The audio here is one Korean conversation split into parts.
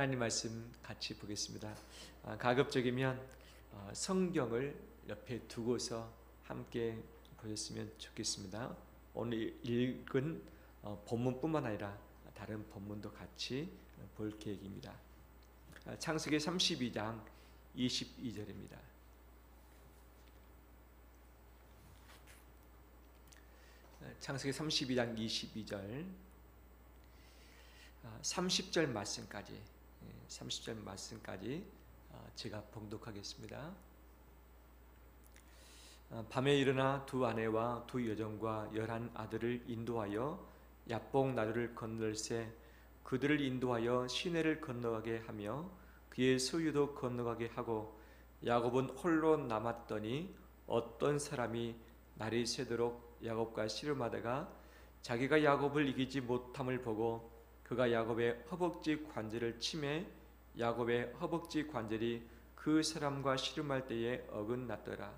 하나님 말씀 같이 보겠습니다. 가급적이면 성경을 옆에 두고서 함께 보셨으면 좋겠습니다. 오늘 읽은 본문뿐만 아니라 다른 본문도 같이 볼 계획입니다. 창세기 32장 22절입니다. 창세기 32장 22절 30절 말씀까지 제가 봉독하겠습니다. 밤에 일어나 두 아내와 두 여종과 11 아들을 인도하여 야복 나루를 건널세 그들을 인도하여 시내를 건너가게 하며 그의 소유도 건너가게 하고 야곱은 홀로 남았더니 어떤 사람이 날이 새도록 야곱과 씨름하다가 자기가 야곱을 이기지 못함을 보고 그가 야곱의 허벅지 관절을 치매 야곱의 허벅지 관절이 그 사람과 씨름할 때에 어긋났더라.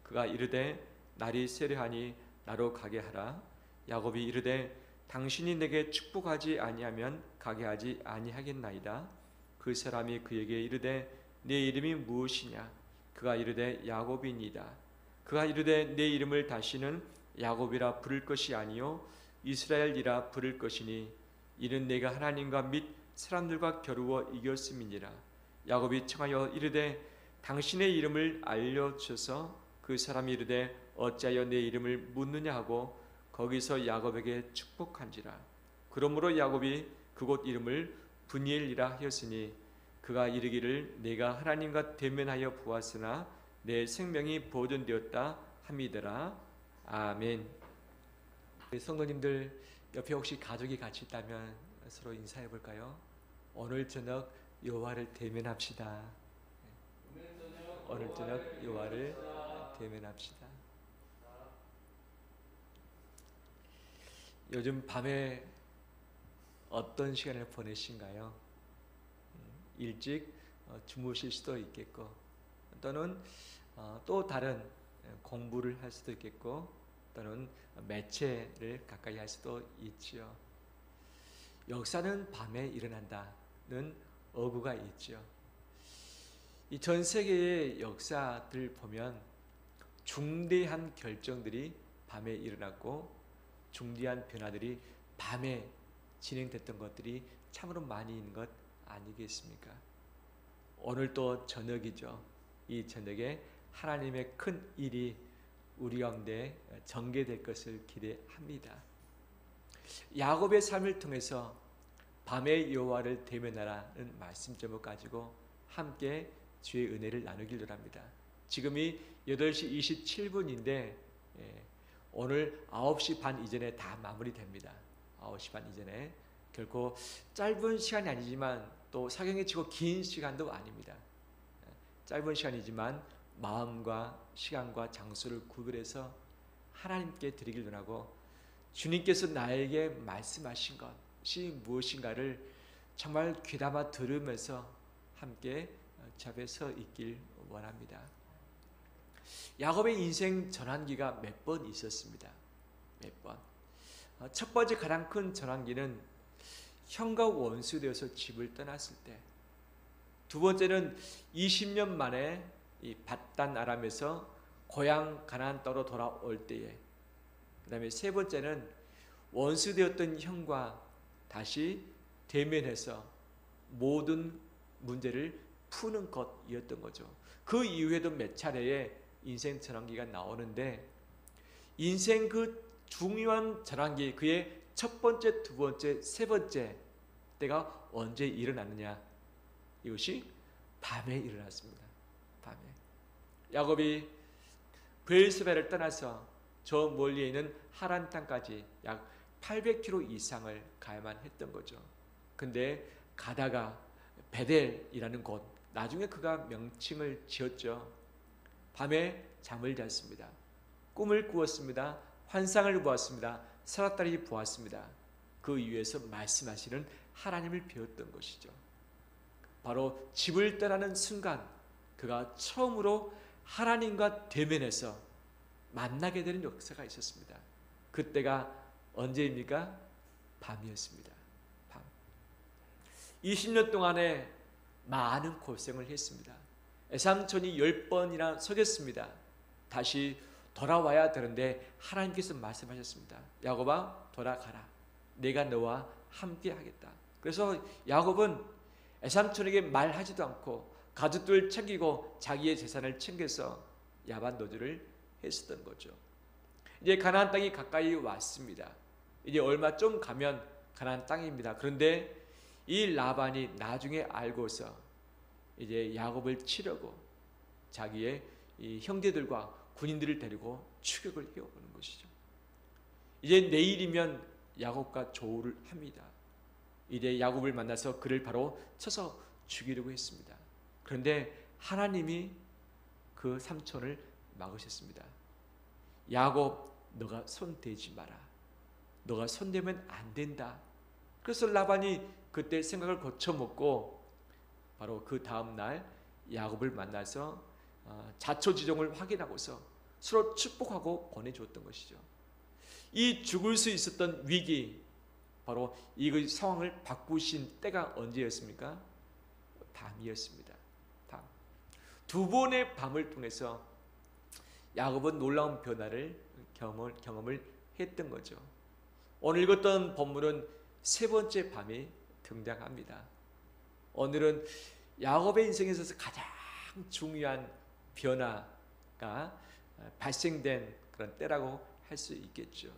그가 이르되 날이 세려하니 나로 가게 하라. 야곱이 이르되 당신이 내게 축복하지 아니하면 가게 하지 아니하겠나이다. 그 사람이 그에게 이르되 네 이름이 무엇이냐? 그가 이르되 야곱이니이다. 그가 이르되 내 이름을 다시는 야곱이라 부를 것이 아니요 이스라엘이라 부를 것이니 이는 내가 하나님과 및 사람들과 겨루어 이겼음이니라. 야곱이 청하여 이르되 당신의 이름을 알려주셔서 그 사람이 이르되 어찌하여 내 이름을 묻느냐 하고 거기서 야곱에게 축복한지라. 그러므로 야곱이 그곳 이름을 브니엘이라 하였으니 그가 이르기를 내가 하나님과 대면하여 보았으나 내 생명이 보존되었다 함이더라. 아멘. 성도님들 옆에 혹시 가족이 같이 있다면 서로 인사해 볼까요? 오늘 저녁 여호와를 대면합시다. 오늘 저녁 여호와를 대면합시다. 요즘 밤에 어떤 시간을 보내신가요? 일찍 주무실 수도 있겠고 또는 또 다른 공부를 할 수도 있겠고 또는 매체를 가까이 할 수도 있지요. 역사는 밤에 일어난다는 어구가 있죠. 이 전 세계의 역사들 보면 중대한 결정들이 밤에 일어났고 중대한 변화들이 밤에 진행됐던 것들이 참으로 많이 있는 것 아니겠습니까? 오늘 또 저녁이죠. 이 저녁에 하나님의 큰 일이 우리 가운데 전개될 것을 기대합니다. 야곱의 삶을 통해서 밤의 여호와를 대면하라는 말씀 제목 가지고 함께 주의 은혜를 나누기를 합니다. 지금이 8시 27분인데 오늘 9시 반 이전에 다 마무리됩니다. 9시 반 이전에 결코 짧은 시간이 아니지만 또 사경에 치고 긴 시간도 아닙니다. 짧은 시간이지만 마음과 시간과 장소를 구별해서 하나님께 드리길 원하고 주님께서 나에게 말씀하신 것이 무엇인가를 정말 귀담아 들으면서 함께 잡에 서 있길 원합니다. 야곱의 인생 전환기가 몇 번 있었습니다. 몇 번. 첫 번째 가장 큰 전환기는 형과 원수되어서 집을 떠났을 때, 두 번째는 20년 만에 이 밧단 아람에서 고향 가나안 땅으로 돌아올 때에, 그 다음에 세 번째는 원수되었던 형과 다시 대면해서 모든 문제를 푸는 것이었던 거죠. 그 이후에도 몇 차례의 인생 전환기가 나오는데 인생 그 중요한 전환기, 그의 첫 번째, 두 번째, 세 번째 때가 언제 일어났느냐? 이것이 밤에 일어났습니다. 밤에. 야곱이 브엘세바를 떠나서 저 멀리에 있는 하란 땅까지 약 800km 이상을 가야만 했던 거죠. 근데 가다가 베델이라는 곳, 나중에 그가 명칭을 지었죠. 밤에 잠을 잤습니다. 꿈을 꾸었습니다. 환상을 보았습니다. 사람들이 보았습니다. 그 위에서 말씀하시는 하나님을 배웠던 것이죠. 바로 집을 떠나는 순간 그가 처음으로 하나님과 대면해서 만나게 되는 역사가 있었습니다. 그때가 언제입니까? 밤이었습니다. 밤. 20년 동안에 많은 고생을 했습니다. 외삼촌이 10번이나 속였습니다. 다시 돌아와야 되는데 하나님께서 말씀하셨습니다. 야곱아, 돌아가라. 내가 너와 함께 하겠다. 그래서 야곱은 외삼촌에게 말하지도 않고 가족들 챙기고 자기의 재산을 챙겨서 야반 노조를 했었던 거죠. 이제 가나안 땅이 가까이 왔습니다. 이제 얼마 좀 가면 가나안 땅입니다. 그런데 이 라반이 나중에 알고서 이제 야곱을 치려고 자기의 이 형제들과 군인들을 데리고 추격을 해오는 것이죠. 이제 내일이면 야곱과 조우를 합니다. 이제 야곱을 만나서 그를 바로 쳐서 죽이려고 했습니다. 그런데 하나님이 그 삼촌을 막으셨습니다. 야곱, 너가 손대지 마라. 너가 손대면 안 된다. 그래서 라반이 그때 생각을 고쳐먹고 바로 그 다음날 야곱을 만나서 자초지종을 확인하고서 서로 축복하고 보내주었던 것이죠. 이 죽을 수 있었던 위기, 바로 이 상황을 바꾸신 때가 언제였습니까? 밤이었습니다. 밤. 두 번의 밤을 통해서 야곱은 놀라운 변화를 경험을 했던 거죠. 오늘 읽었던 본문은 세 번째 밤이 등장합니다. 오늘은 야곱의 인생에 있어서 가장 중요한 변화가 발생된 그런 때라고 할 수 있겠죠.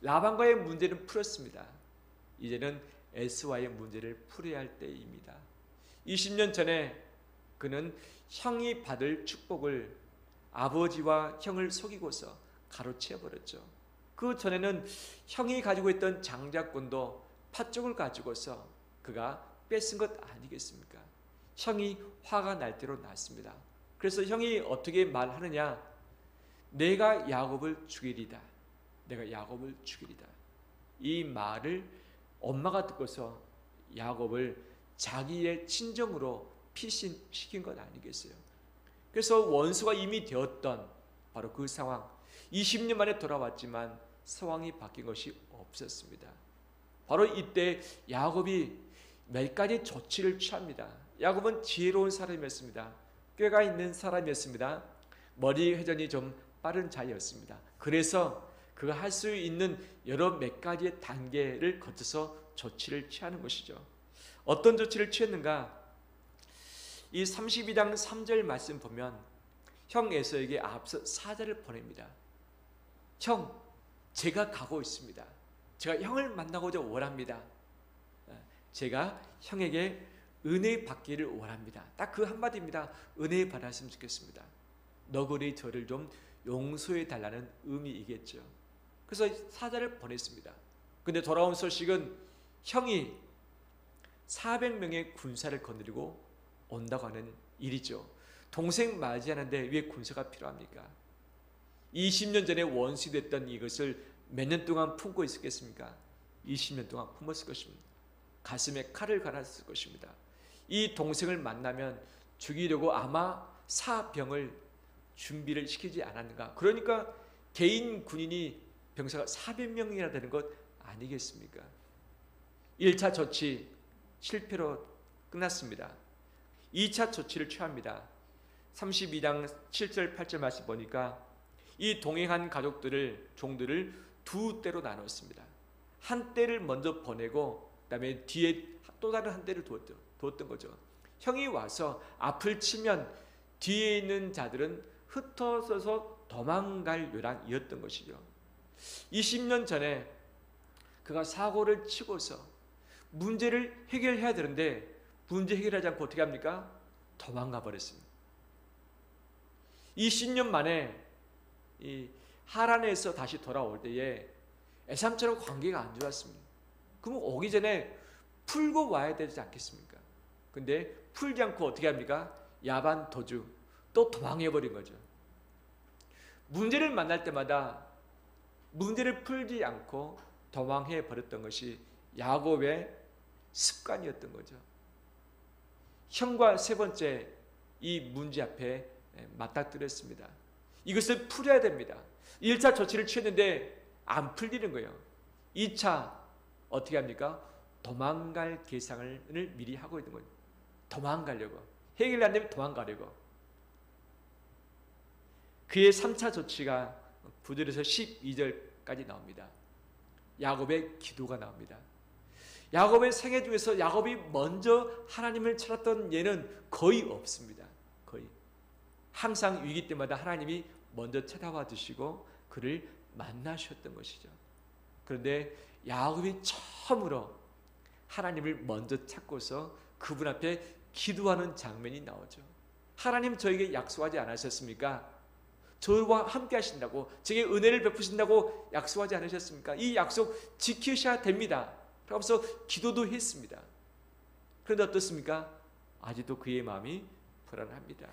라반과의 문제는 풀었습니다. 이제는 에스와의 문제를 풀어야 할 때입니다. 20년 전에 그는 형이 받을 축복을 아버지와 형을 속이고서 가로채버렸죠. 그 전에는 형이 가지고 있던 장자권도 팥죽을 가지고서 그가 뺏은 것 아니겠습니까? 형이 화가 날 대로 났습니다. 그래서 형이 어떻게 말하느냐? 내가 야곱을 죽이리다. 내가 야곱을 죽이리다. 이 말을 엄마가 듣고서 야곱을 자기의 친정으로 피신시킨 것 아니겠어요? 그래서 원수가 이미 되었던 바로 그 상황, 20년 만에 돌아왔지만 상황이 바뀐 것이 없었습니다. 바로 이때 야곱이 몇 가지 조치를 취합니다. 야곱은 지혜로운 사람이었습니다. 꾀가 있는 사람이었습니다. 머리 회전이 좀 빠른 자였습니다. 그래서 그가 할 수 있는 여러 몇 가지의 단계를 거쳐서 조치를 취하는 것이죠. 어떤 조치를 취했는가? 이 32장 3절 말씀 보면 형 에서에게 앞서 사자를 보냅니다. 형, 제가 가고 있습니다. 제가 형을 만나고자 원합니다. 제가 형에게 은혜 받기를 원합니다. 딱 그 한마디입니다. 은혜 받았으면 좋겠습니다. 너구리 저를 좀 용서해 달라는 의미이겠죠. 그래서 사자를 보냈습니다. 근데 돌아온 소식은 형이 400명의 군사를 거느리고 온다고 하는 일이죠. 동생 맞이하는데 왜 군사가 필요합니까? 20년 전에 원수 됐던 이것을 몇 년 동안 품고 있었겠습니까? 20년 동안 품었을 것입니다. 가슴에 칼을 갈았을 것입니다. 이 동생을 만나면 죽이려고 아마 사병을 준비를 시키지 않았는가. 그러니까 개인 군인이 병사가 400명이나 되는 것 아니겠습니까? 1차 조치 실패로 끝났습니다. 2차 조치를 취합니다. 32장 7절 8절 말씀 보니까 이 동행한 가족들을 종들을 두 때로 나눴습니다. 한 때를 먼저 보내고 그다음에 뒤에 또 다른 한 때를 두었던 거죠. 형이 와서 앞을 치면 뒤에 있는 자들은 흩어져서 도망갈 요량이었던 것이죠. 20년 전에 그가 사고를 치고서 문제를 해결해야 되는데 문제 해결하지 않고 어떻게 합니까? 도망가 버렸습니다. 20년 만에 이 하란에서 다시 돌아올 때에 에삼처럼 관계가 안 좋았습니다. 그럼 오기 전에 풀고 와야 되지 않겠습니까? 근데 풀지 않고 어떻게 합니까? 야반 도주, 또 도망해버린 거죠. 문제를 만날 때마다 문제를 풀지 않고 도망해버렸던 것이 야곱의 습관이었던 거죠. 형과 세 번째 이 문제 앞에 맞닥뜨렸습니다. 이것을 풀어야 됩니다. 1차 조치를 취했는데 안 풀리는 거예요. 2차 어떻게 합니까? 도망갈 계산을 미리 하고 있는 거예요. 도망가려고, 해결이 안 되면 도망가려고. 그의 3차 조치가 9절에서 12절까지 나옵니다. 야곱의 기도가 나옵니다. 야곱의 생애 중에서 야곱이 먼저 하나님을 찾았던 예는 거의 없습니다. 거의. 항상 위기 때마다 하나님이 먼저 찾아와 주시고 그를 만나셨던 것이죠. 그런데 야곱이 처음으로 하나님을 먼저 찾고서 그분 앞에 기도하는 장면이 나오죠. 하나님 저에게 약속하지 않으셨습니까? 저와 함께 하신다고, 제게 은혜를 베푸신다고 약속하지 않으셨습니까? 이 약속 지키셔야 됩니다. 그러면서 기도도 했습니다. 그런데 어떻습니까? 아직도 그의 마음이 불안합니다.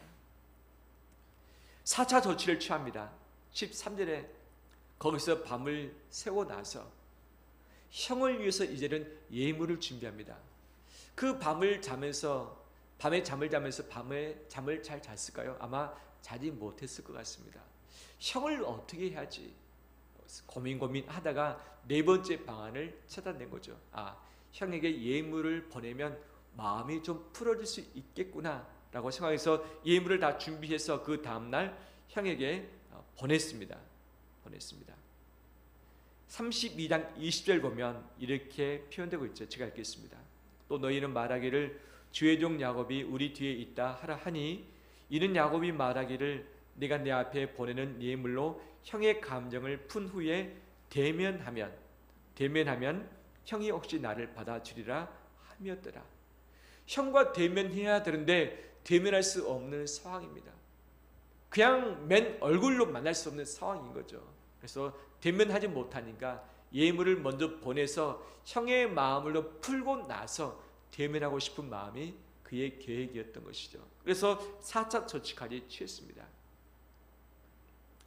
4차 조치를 취합니다. 13절에 거기서 밤을 새고 나서 형을 위해서 이제는 예물을 준비합니다. 그 밤에 잠을 자면서 밤에 잠을 잘 잤을까요? 아마 자지 못했을 것 같습니다. 형을 어떻게 해야지 고민하다가 네 번째 방안을 찾아낸 거죠. 형에게 예물을 보내면 마음이 좀 풀어질 수 있겠구나 라고 생각해서 예물을 다 준비해서 그 다음날 형에게 보냈습니다. 32장 20절 보면 이렇게 표현되고 있죠. 제가 읽겠습니다. 또 너희는 말하기를 주의 종 야곱이 우리 뒤에 있다 하라 하니 이는 야곱이 말하기를 내가 내 앞에 보내는 예물로 형의 감정을 푼 후에 대면하면 형이 혹시 나를 받아주리라 함이었더라. 형과 대면해야 되는데 대면할 수 없는 상황입니다. 그냥 맨 얼굴로 만날 수 없는 상황인 거죠. 그래서 대면하지 못하니까 예물을 먼저 보내서 형의 마음을 풀고 나서 대면하고 싶은 마음이 그의 계획이었던 것이죠. 그래서 4차 조치까지 취했습니다.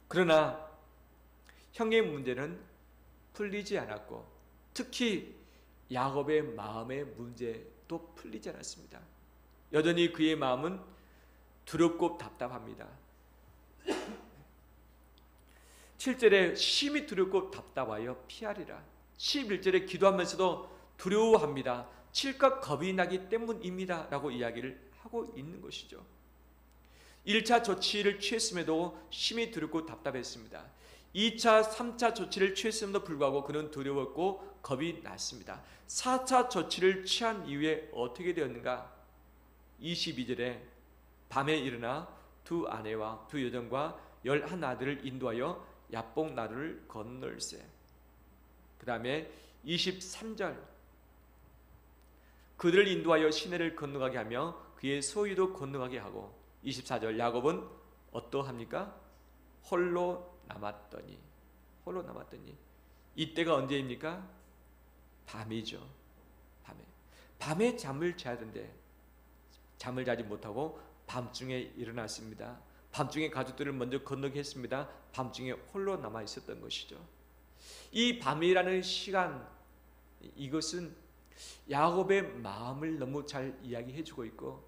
그러나 형의 문제는 풀리지 않았고 특히 야곱의 마음의 문제도 풀리지 않았습니다. 여전히 그의 마음은 두렵고 답답합니다. 7절에 심히 두렵고 답답하여 피하리라. 11절에 기도하면서도 두려워합니다. 칠까 겁이 나기 때문입니다 라고 이야기를 하고 있는 것이죠. 1차 조치를 취했음에도 심히 두렵고 답답했습니다. 2차, 3차 조치를 취했음에도 불구하고 그는 두려웠고 겁이 났습니다. 4차 조치를 취한 이후에 어떻게 되었는가? 22절에 밤에 일어나 두 아내와 두 여종과 11 아들을 인도하여 야복 나루를 건널세. 그 다음에 23절 그들을 인도하여 시내를 건너가게 하며 그의 소유도 건너가게 하고 24절 야곱은 어떠합니까? 홀로 남았더니 이때가 언제입니까? 밤이죠. 밤에 잠을 자야 되는데 잠을 자지 못하고 밤중에 일어났습니다. 밤중에 가족들을 먼저 건너게 했습니다. 밤중에 홀로 남아 있었던 것이죠. 이 밤이라는 시간, 이것은 야곱의 마음을 너무 잘 이야기해 주고 있고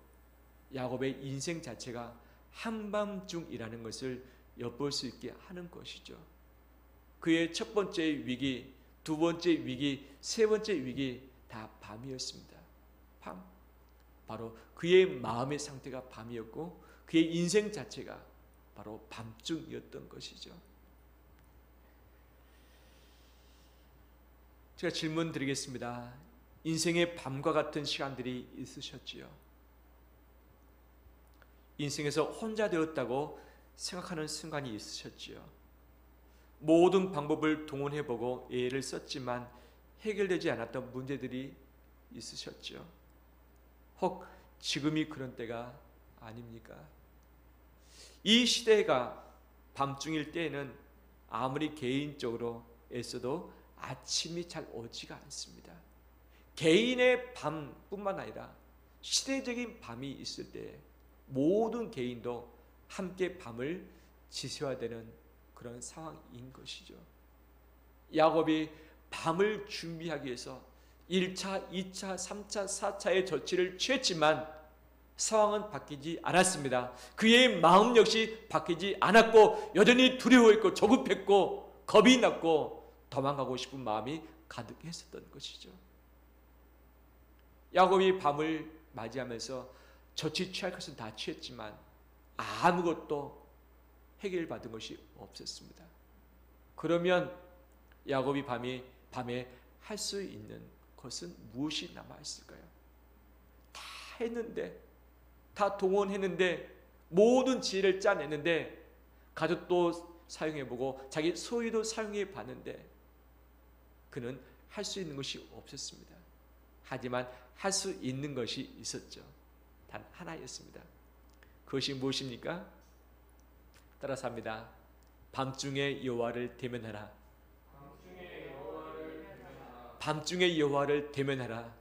야곱의 인생 자체가 한밤중이라는 것을 엿볼 수 있게 하는 것이죠. 그의 첫 번째 위기, 두 번째 위기, 세 번째 위기 다 밤이었습니다. 바로 그의 마음의 상태가 밤이었고 그의 인생 자체가 바로 밤중이었던 것이죠. 제가 질문 드리겠습니다. 인생의 밤과 같은 시간들이 있으셨지요? 인생에서 혼자 되었다고 생각하는 순간이 있으셨지요? 모든 방법을 동원해보고 애를 썼지만 해결되지 않았던 문제들이 있으셨지요? 혹 지금이 그런 때가 아닙니까? 이 시대가 밤중일 때에는 아무리 개인적으로 애써도 아침이 잘 오지가 않습니다. 개인의 밤뿐만 아니라 시대적인 밤이 있을 때 모든 개인도 함께 밤을 지새워야 되는 그런 상황인 것이죠. 야곱이 밤을 준비하기 위해서 1차, 2차, 3차, 4차의 조치를 취했지만 상황은 바뀌지 않았습니다. 그의 마음 역시 바뀌지 않았고 여전히 두려워했고 조급했고 겁이 났고 도망가고 싶은 마음이 가득했었던 것이죠. 야곱이 밤을 맞이하면서 조치 취할 것은 다 취했지만 아무것도 해결받은 것이 없었습니다. 그러면 야곱이 밤에 할 수 있는 것은 무엇이 남아있을까요? 다 했는데, 다 동원했는데, 모든 지혜를 짜냈는데, 가족도 사용해보고 자기 소유도 사용해봤는데 그는 할 수 있는 것이 없었습니다. 하지만 할 수 있는 것이 있었죠. 단 하나였습니다. 그것이 무엇입니까? 따라서 합니다. 밤중에 여호와를 대면하라. 밤중에 여호와를 대면하라.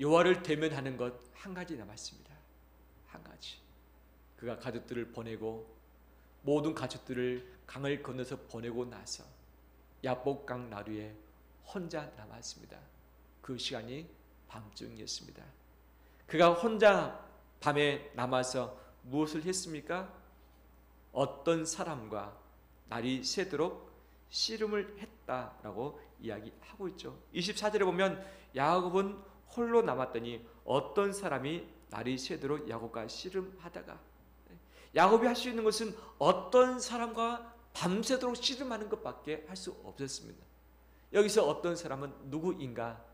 여호와를 대면하는 것 한 가지 남았습니다. 한 가지. 그가 가족들을 보내고 모든 가족들을 강을 건너서 보내고 나서 야복강 나루에 혼자 남았습니다. 그 시간이 밤중이었습니다. 그가 혼자 밤에 남아서 무엇을 했습니까? 어떤 사람과 날이 새도록 씨름을 했다라고 이야기하고 있죠. 24절에 보면 야곱은 홀로 남았더니 어떤 사람이 날이 새도록 야곱과 씨름하다가, 야곱이 할 수 있는 것은 어떤 사람과 밤새도록 씨름하는 것밖에 할 수 없었습니다. 여기서 어떤 사람은 누구인가?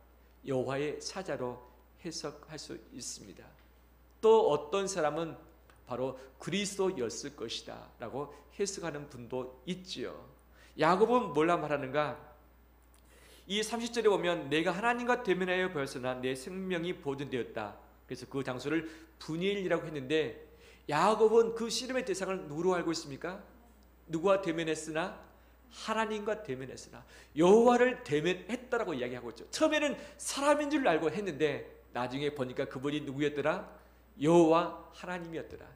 여호와의 사자로 해석할 수 있습니다. 또 어떤 사람은 바로 그리스도였을 것이다 라고 해석하는 분도 있지요. 야곱은 뭐라 말하는가? 이 30절에 보면 내가 하나님과 대면하여 보였으나 내 생명이 보존되었다. 그래서 그 장소를 분이엘이라고 했는데, 야곱은 그 씨름의 대상을 누구로 알고 있습니까? 누구와 대면했으나? 하나님과 대면했으나, 여호와를 대면했다라고 이야기하고 있죠. 처음에는 사람인 줄 알고 했는데 나중에 보니까 그분이 누구였더라? 여호와 하나님이었더라.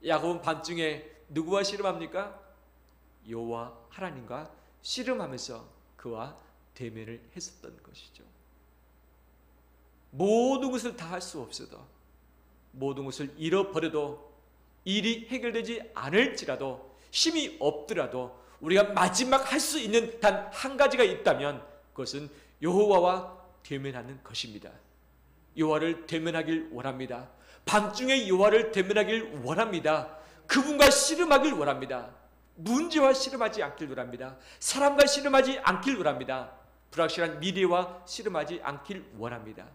야곱은 밤중에 누구와 씨름합니까? 여호와 하나님과 씨름하면서 그와 대면을 했었던 것이죠. 모든 것을 다 할 수 없어도, 모든 것을 잃어버려도, 일이 해결되지 않을지라도, 힘이 없더라도 우리가 마지막 할 수 있는 단 한 가지가 있다면 그것은 여호와와 대면하는 것입니다. 여호와를 대면하길 원합니다. 밤중에 여호와를 대면하길 원합니다. 그분과 씨름하길 원합니다. 문제와 씨름하지 않길 원합니다. 사람과 씨름하지 않길 원합니다. 불확실한 미래와 씨름하지 않길 원합니다.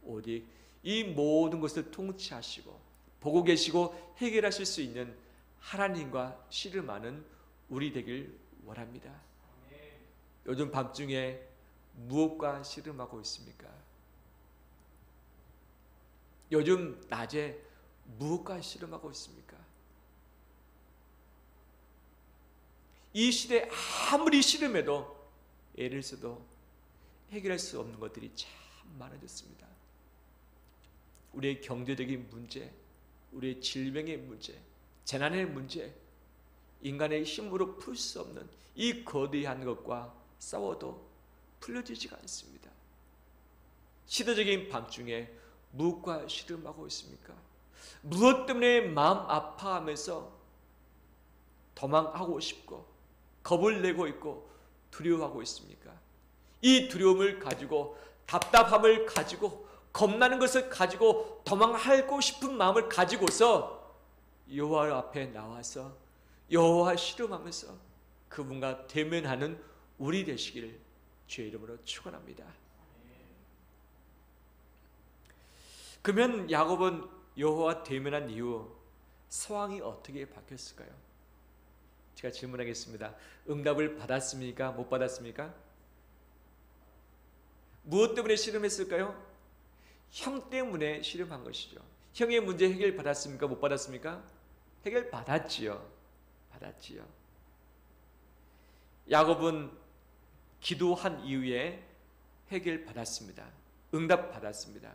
오직 이 모든 것을 통치하시고 보고 계시고 해결하실 수 있는 하나님과 씨름하는 우리 되길 원합니다. 요즘 밤중에 무엇과 씨름하고 있습니까? 요즘 낮에 무엇과 씨름하고 있습니까? 이 시대에 아무리 씨름해도 애를 써도 해결할 수 없는 것들이 참 많아졌습니다. 우리의 경제적인 문제, 우리의 질병의 문제, 재난의 문제, 인간의 힘으로 풀 수 없는 이 거대한 것과 싸워도 풀려지지가 않습니다. 시대적인 밤중에 무엇과 씨름하고 있습니까? 무엇 때문에 마음 아파하면서 도망하고 싶고 겁을 내고 있고 두려워하고 있습니까? 이 두려움을 가지고, 답답함을 가지고, 겁나는 것을 가지고 도망하고 싶은 마음을 가지고서 여호와 앞에 나와서 여호와 씨름하면서 그분과 대면하는 우리 되시기를 주의 이름으로 축원합니다. 그러면 야곱은 여호와 대면한 이후 상황이 어떻게 바뀌었을까요? 제가 질문하겠습니다. 응답을 받았습니까? 못 받았습니까? 무엇 때문에 씨름했을까요? 형 때문에 씨름한 것이죠. 형의 문제 해결 받았습니까? 못 받았습니까? 해결 받았지요. 받았지요. 야곱은 기도한 이후에 해결 받았습니다. 응답 받았습니다.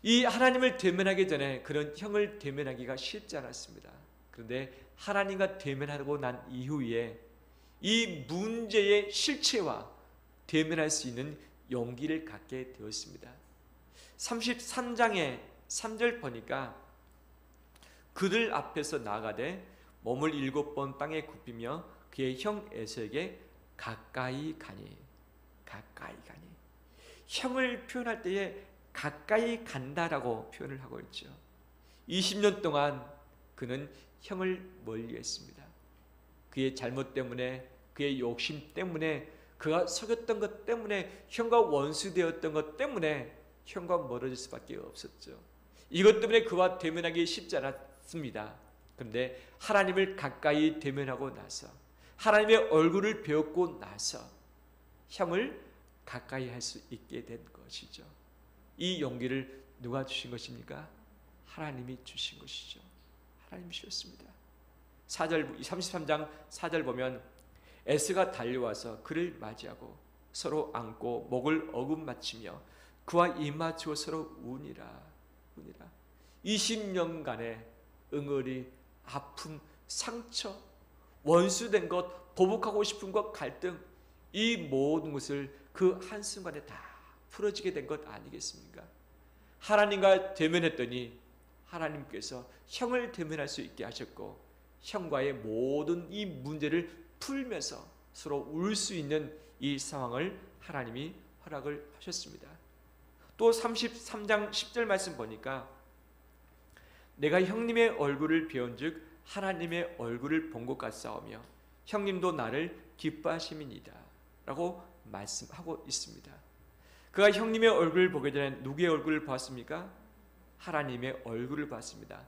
이 하나님을 대면하기 전에 그런 형을 대면하기가 쉽지 않았습니다. 그런데 하나님과 대면하고 난 이후에 이 문제의 실체와 대면할 수 있는 용기를 갖게 되었습니다. 33장의 3절 보니까 그들 앞에서 나아가되 몸을 7번 땅에 굽히며 그의 형 에서에게 가까이 가니. 형을 표현할 때에 가까이 간다라고 표현을 하고 있죠. 20년 동안 그는 형을 멀리했습니다. 그의 잘못 때문에, 그의 욕심 때문에, 그가 속였던 것 때문에, 형과 원수되었던 것 때문에 형과 멀어질 수밖에 없었죠. 이것 때문에 그와 대면하기 쉽지 않았습니다. 그런데 하나님을 가까이 대면하고 나서, 하나님의 얼굴을 배웠고 나서 형을 가까이 할 수 있게 된 것이죠. 이 용기를 누가 주신 것입니까? 하나님이 주신 것이죠. 하나님이 주셨습니다. 33장 4절 보면 에스가 달려와서 그를 맞이하고 서로 안고 목을 어긋맞추며 그와 입맞추어 서로 우니라. 20년간의 응어리, 아픔, 상처, 원수된 것, 보복하고 싶은 것, 갈등, 이 모든 것을 그 한순간에 다 풀어지게 된 것 아니겠습니까? 하나님과 대면했더니 하나님께서 형을 대면할 수 있게 하셨고, 형과의 모든 이 문제를 풀면서 서로 울 수 있는 이 상황을 하나님이 허락을 하셨습니다. 또 33장 10절 말씀 보니까 내가 형님의 얼굴을 배운즉 하나님의 얼굴을 본 것 같사오며 형님도 나를 기뻐하심이니이다 라고 말씀하고 있습니다. 그가 형님의 얼굴을 보기 전에 누구의 얼굴을 봤습니까? 하나님의 얼굴을 봤습니다.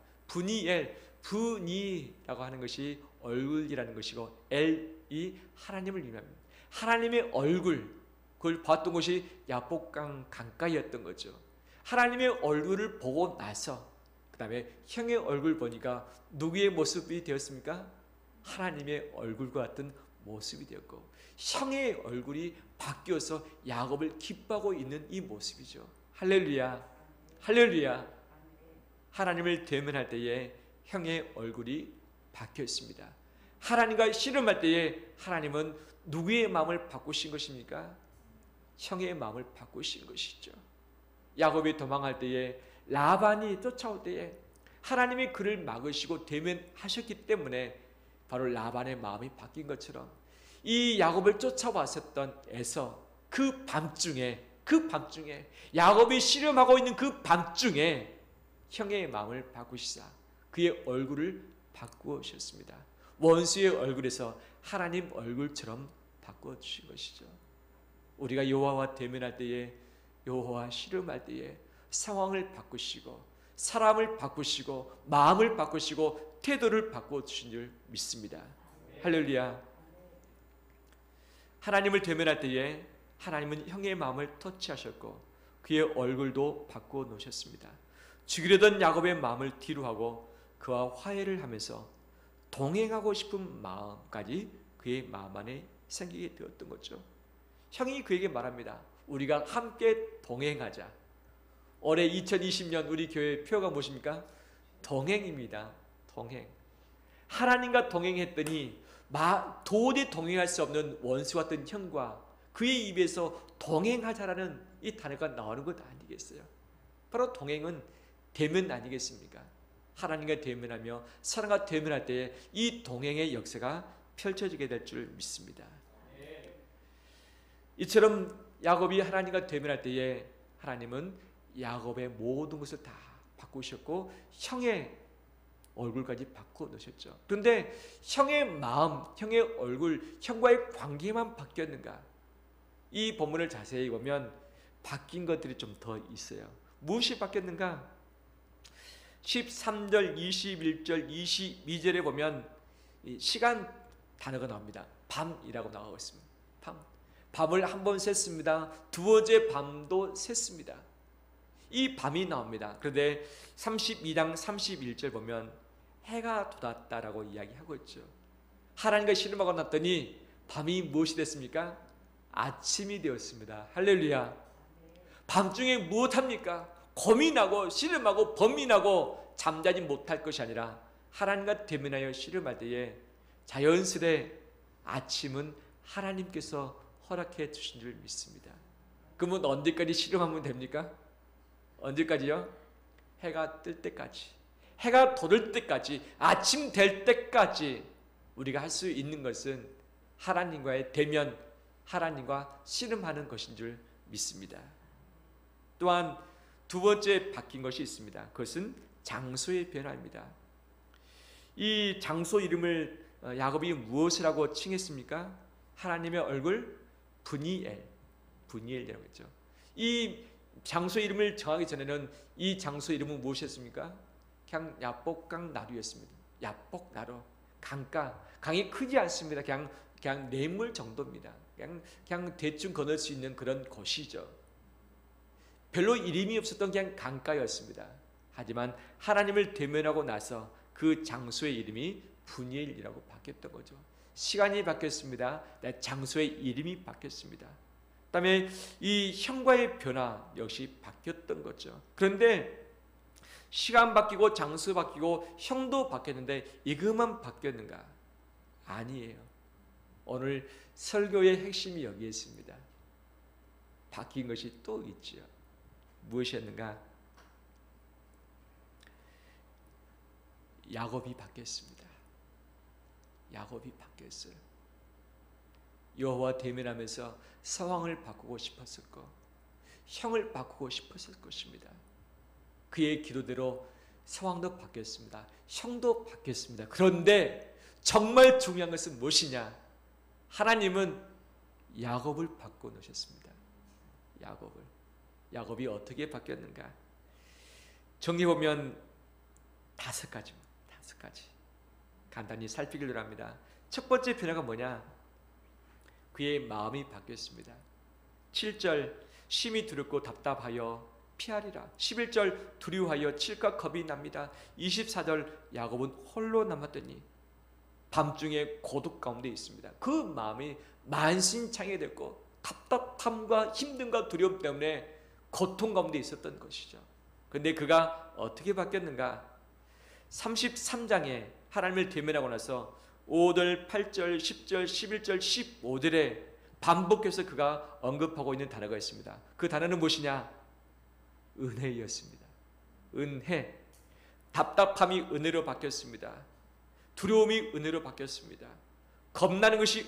분이라고 하는 것이 얼굴이라는 것이고, 엘이 하나님을 의미합니다. 하나님의 얼굴, 그걸 봤던 것이 야복강 강가였던 거죠. 하나님의 얼굴을 보고 나서 그 다음에 형의 얼굴 보니까 누구의 모습이 되었습니까? 하나님의 얼굴과 같은 모습이 되었고, 형의 얼굴이 바뀌어서 야곱을 기뻐하고 있는 이 모습이죠. 할렐루야, 할렐루야. 하나님을 대면할 때에 형의 얼굴이 바뀌었습니다. 하나님과 씨름할 때에 하나님은 누구의 마음을 바꾸신 것입니까? 형의 마음을 바꾸신 것이죠. 야곱이 도망할 때에, 라반이 쫓아올 때에 하나님이 그를 막으시고 대면하셨기 때문에 바로 라반의 마음이 바뀐 것처럼 이 야곱을 쫓아왔었던 에서 그 밤중에 야곱이 씨름하고 있는 그 밤중에 형의 마음을 바꾸시사 그의 얼굴을 바꾸셨습니다. 원수의 얼굴에서 하나님 얼굴처럼 바꿔주신 것이죠. 우리가 여호와와 대면할 때에, 여호와와 씨름할 때에 상황을 바꾸시고 사람을 바꾸시고 마음을 바꾸시고 태도를 바꿔주신 줄 믿습니다. 할렐루야. 하나님을 대면할 때에 하나님은 형의 마음을 터치하셨고 그의 얼굴도 바꿔 놓으셨습니다. 죽이려던 야곱의 마음을 뒤로하고 그와 화해를 하면서 동행하고 싶은 마음까지 그의 마음 안에 생기게 되었던 거죠. 형이 그에게 말합니다. 우리가 함께 동행하자. 올해 2020년 우리 교회 표어가 무엇입니까? 동행입니다. 동행. 하나님과 동행했더니 도저히 동행할 수 없는 원수 같은 형과 그의 입에서 동행하자라는 이 단어가 나오는 것 아니겠어요? 바로 동행은 대면 아니겠습니까? 하나님과 대면하며 사람과 대면할 때에 이 동행의 역사가 펼쳐지게 될 줄 믿습니다. 이처럼 야곱이 하나님과 대면할 때에 하나님은 야곱의 모든 것을 다 바꾸셨고 형의 얼굴까지 바꿔놓으셨죠. 그런데 형의 마음, 형의 얼굴, 형과의 관계만 바뀌었는가? 이 본문을 자세히 보면 바뀐 것들이 좀 더 있어요. 무엇이 바뀌었는가? 13절, 21절, 22절에 보면 시간 단어가 나옵니다. 밤이라고 나오고 있습니다. 밤을 한 번 셌습니다. 두 번째 밤도 셌습니다. 이 밤이 나옵니다. 그런데 32장 31절 보면 해가 돋았다라고 이야기하고 있죠. 하나님과 씨름하고 났더니 밤이 무엇이 됐습니까? 아침이 되었습니다. 할렐루야. 밤중에 무엇합니까? 고민하고 씨름하고 범민하고 잠자지 못할 것이 아니라 하나님과 대면하여 씨름할 때에 자연스레 아침은 하나님께서 허락해 주신 줄 믿습니다. 그러면 언제까지 씨름하면 됩니까? 언제까지요? 해가 뜰 때까지, 해가 돋을 때까지, 아침 될 때까지 우리가 할 수 있는 것은 하나님과의 대면, 하나님과 씨름하는 것인 줄 믿습니다. 또한 두 번째 바뀐 것이 있습니다. 그것은 장소의 변화입니다. 이 장소 이름을 야곱이 무엇이라고 칭했습니까? 하나님의 얼굴 분이엘이라고 했죠. 이 장소 이름을 정하기 전에는 이 장소 이름은 무엇이었습니까? 그냥 야복강 나루였습니다. 야복나루, 강가. 강이 크지 않습니다. 그냥 냇물 정도입니다. 그냥 대충 건널 수 있는 그런 곳이죠. 별로 이름이 없었던 그냥 강가였습니다. 하지만 하나님을 대면하고 나서 그 장소의 이름이 분이엘이라고 바뀌었던 거죠. 시간이 바뀌었습니다. 장소의 이름이 바뀌었습니다. 그다음에 이 형과의 변화 역시 바뀌었던 거죠. 그런데 시간 바뀌고 장소 바뀌고 형도 바뀌었는데 이것만 바뀌었는가? 아니에요. 오늘 설교의 핵심이 여기에 있습니다. 바뀐 것이 또 있지요. 무엇이었는가? 야곱이 바뀌었습니다. 야곱이 바뀌었어요. 여호와 대면하면서 상황을 바꾸고 싶었을 것, 형을 바꾸고 싶었을 것입니다. 그의 기도대로 상황도 바뀌었습니다. 형도 바뀌었습니다. 그런데 정말 중요한 것은 무엇이냐? 하나님은 야곱을 바꿔놓으셨습니다. 야곱이 어떻게 바뀌었는가? 정리해보면 다섯 가지 간단히 살피기로 합니다. 첫 번째 변화가 뭐냐? 그의 마음이 바뀌었습니다. 7절 심히 두렵고 답답하여 피하리라. 11절 두려워하여 칠까 겁이 납니다. 24절 야곱은 홀로 남았더니 밤중에 고독 가운데 있습니다. 그 마음이 만신창이 됐고 답답함과 힘듦과 두려움 때문에 고통 가운데 있었던 것이죠. 그런데 그가 어떻게 바뀌었는가? 33장에 하나님을 대면하고 나서 5절, 8절, 10절, 11절, 15절에 반복해서 그가 언급하고 있는 단어가 있습니다. 그 단어는 무엇이냐? 은혜였습니다. 은혜. 답답함이 은혜로 바뀌었습니다. 두려움이 은혜로 바뀌었습니다. 겁나는 것이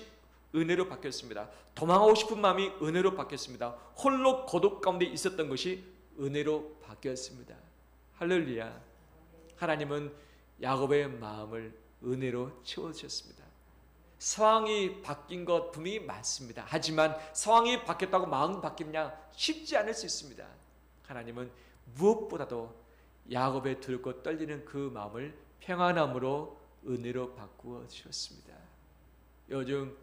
은혜로 바뀌었습니다. 도망하고 싶은 마음이 은혜로 바뀌었습니다. 홀로 고독 가운데 있었던 것이 은혜로 바뀌었습니다. 할렐루야. 하나님은 야곱의 마음을 은혜로 채워주셨습니다. 상황이 바뀐 것 분명히 많습니다. 하지만 상황이 바뀌었다고 마음이 바뀌느냐? 쉽지 않을 수 있습니다. 하나님은 무엇보다도 야곱의 두렵고 떨리는 그 마음을 평안함으로 은혜로 바꾸어 주셨습니다. 요즘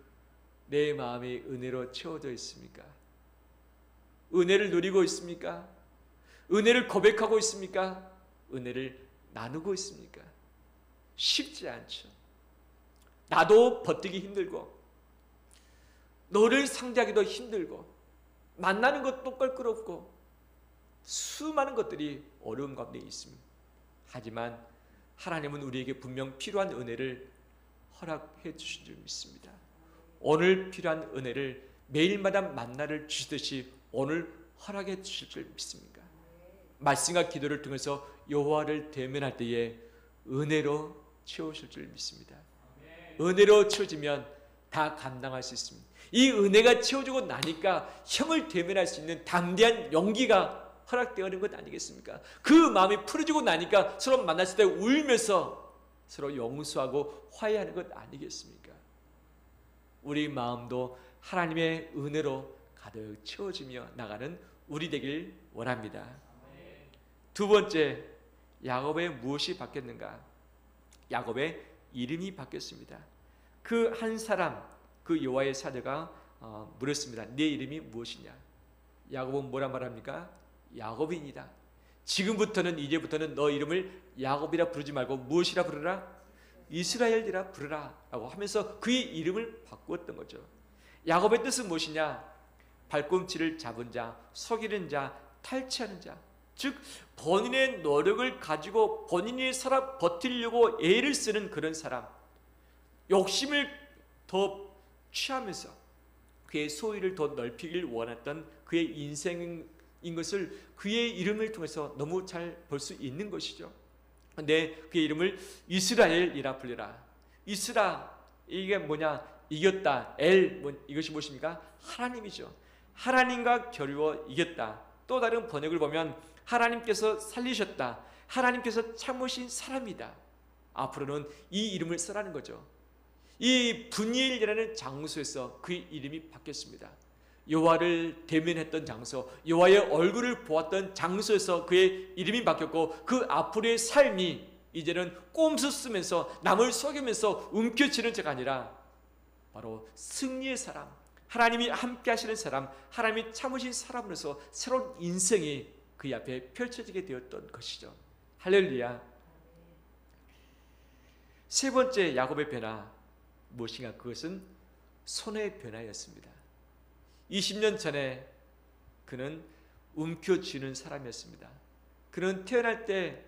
내 마음이 은혜로 채워져 있습니까? 은혜를 누리고 있습니까? 은혜를 고백하고 있습니까? 은혜를 나누고 있습니까? 쉽지 않죠. 나도 버티기 힘들고 너를 상대하기도 힘들고 만나는 것도 껄끄럽고 수많은 것들이 어려운 가운데 있습니다. 하지만 하나님은 우리에게 분명 필요한 은혜를 허락해 주신 줄 믿습니다. 오늘 필요한 은혜를 매일마다 만나를 주시듯이 오늘 허락해 주실 줄 믿습니다. 말씀과 기도를 통해서 여호와를 대면할 때에 은혜로 채우실 줄 믿습니다. 은혜로 채워지면 다 감당할 수 있습니다. 이 은혜가 채워지고 나니까 형을 대면할 수 있는 담대한 용기가 허락되어지는 것 아니겠습니까? 그 마음이 풀어지고 나니까 서로 만났을 때 울면서 서로 용서하고 화해하는 것 아니겠습니까? 우리 마음도 하나님의 은혜로 가득 채워지며 나가는 우리 되길 원합니다. 두 번째, 야곱의 무엇이 바뀌었는가? 야곱의 이름이 바뀌었습니다. 그 한 사람, 그 여호와의 사자가 물었습니다. 내 이름이 무엇이냐? 야곱은 뭐라 말합니까? 야곱이니라. 지금부터는 이제부터는 너 이름을 야곱이라 부르지 말고 무엇이라 부르라? 이스라엘이라 부르라 라고 하면서 그의 이름을 바꾸었던 거죠. 야곱의 뜻은 무엇이냐? 발꿈치를 잡은 자, 속이는 자, 탈취하는 자. 즉 본인의 노력을 가지고 본인이 살아 버티려고 애를 쓰는 그런 사람, 욕심을 더 취하면서 그의 소유를 더 넓히길 원했던 그의 인생인 것을 그의 이름을 통해서 너무 잘 볼 수 있는 것이죠. 근데 그의 이름을 이스라엘이라 불려라. 이스라, 이게 뭐냐? 이겼다. 이것이 무엇입니까? 하나님이죠. 하나님과 겨루어 이겼다. 또 다른 번역을 보면 하나님께서 살리셨다, 하나님께서 참으신 사람이다. 앞으로는 이 이름을 쓰라는 거죠. 이 분이엘이라는 장소에서 그의 이름이 바뀌었습니다. 여호와를 대면했던 장소, 여호와의 얼굴을 보았던 장소에서 그의 이름이 바뀌었고, 그 앞으로의 삶이 이제는 꼼수 쓰면서 남을 속이면서 움켜쥐는 자가 아니라 바로 승리의 사람, 하나님이 함께 하시는 사람, 하나님이 참으신 사람으로서 새로운 인생이 그 앞에 펼쳐지게 되었던 것이죠. 할렐루야. 세 번째 야곱의 변화 무엇인가? 그것은 손의 변화였습니다. 20년 전에 그는 움켜쥐는 사람이었습니다. 그는 태어날 때